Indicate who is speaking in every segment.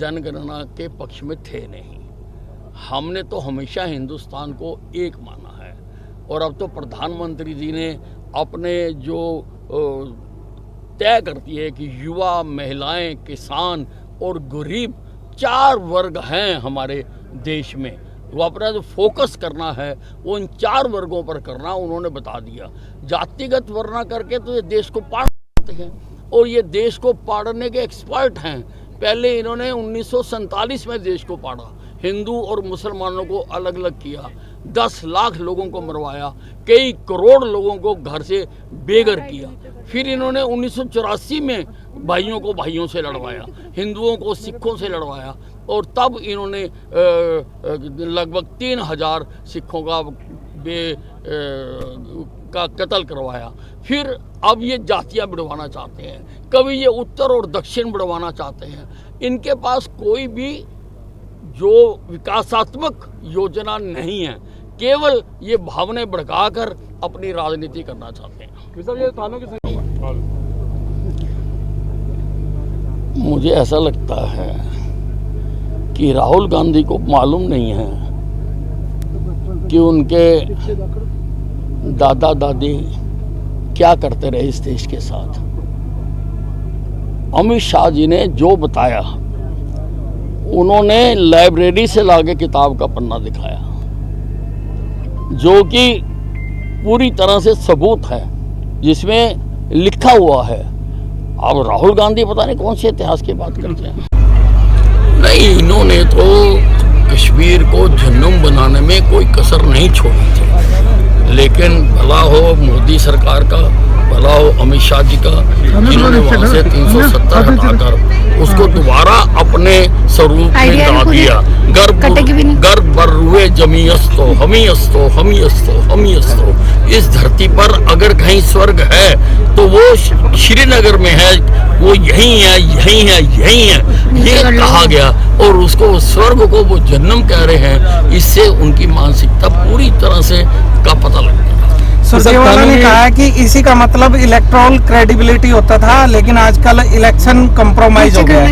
Speaker 1: जनगणना के पक्ष में थे नहीं। हमने तो हमेशा हिंदुस्तान को एक माना है और अब तो प्रधानमंत्री जी ने अपने जो तय करती है कि युवा, महिलाएं, किसान और गरीब 4 वर्ग हैं हमारे देश में, वो अपना जो फोकस करना है वो इन 4 वर्गों पर करना उन्होंने बता दिया। जातिगत वरना करके तो ये देश को पाड़ते हैं और ये देश को पाड़ने के एक्सपर्ट हैं। पहले इन्होंने 1947 में देश को पाड़ा, हिंदू और मुसलमानों को अलग अलग किया, 10 लाख लोगों को मरवाया, कई करोड़ लोगों को घर से बेघर किया। फिर इन्होंने 1984 में भाइयों को भाइयों से लड़वाया, हिंदुओं को सिखों से लड़वाया और तब इन्होंने लगभग 3000 सिखों का कत्ल करवाया। फिर अब ये जातियां बढ़वाना चाहते हैं, कभी ये उत्तर और दक्षिण बढ़वाना चाहते हैं। इनके पास कोई भी जो विकासात्मक योजना नहीं है, केवल ये भावनाएं भड़काकर अपनी राजनीति करना चाहते हैं। मुझे ऐसा लगता है कि राहुल गांधी को मालूम नहीं है कि उनके दादा दादी क्या करते रहे इस देश के साथ। अमित शाह जी ने जो बताया, उन्होंने लाइब्रेरी से लाके किताब का पन्ना दिखाया जो कि पूरी तरह से सबूत है, जिसमें लिखा हुआ है। अब राहुल गांधी पता नहीं कौन से इतिहास की बात करते हैं। नहीं, इन्होंने तो कश्मीर को जन्नम बनाने में कोई कसर नहीं छोड़ी थी, लेकिन भला हो मोदी सरकार का, भला हो अमित शाह जी का, जिन्होंने वहां से 370 हटाकर उसको दोबारा अपने स्वरूप में ला दिया। गर्भ बर्रुए जमीयस्तो हमीयस्तो हमीयस्तो हमीयस्तो। इस धरती पर अगर कहीं स्वर्ग है तो वो श्रीनगर में है, वो यही है, यही है, यही है, ये कहा गया और उसको स्वर्ग को वो जन्नम कह रहे हैं। इससे उनकी मानसिकता पूरी तरह से का पता लगता है।
Speaker 2: सुरजेवाला ने कहा कि इसी का मतलब इलेक्टोरल क्रेडिबिलिटी होता था, लेकिन आजकल इलेक्शन कंप्रोमाइज हो गया है।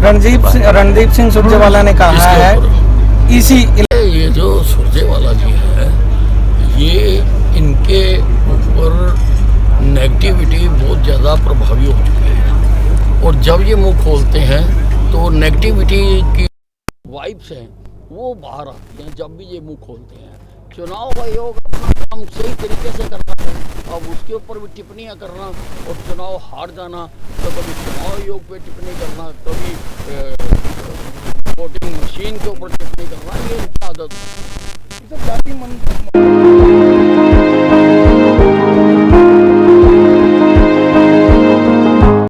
Speaker 2: रणदीप सिंह सुरजेवाला ने कहा है इसी
Speaker 1: ये जो सुरजेवाला जी है, ये इनके ऊपर नेगेटिविटी बहुत ज़्यादा प्रभावी हो चुकी है और जब ये मुंह खोलते हैं तो नेगेटिविटी की वाइब्स हैं वो बाहर आती हैं जब भी ये मुंह खोलते हैं। चुनाव आयोग अपना काम सही तरीके से करता है, अब उसके ऊपर भी टिप्पणियां करना और चुनाव हार जाना, तो कभी चुनाव आयोग पे टिप्पणी करना, कभी वोटिंग मशीन के ऊपर टिप्पणी करना, ये इनकी आदत है।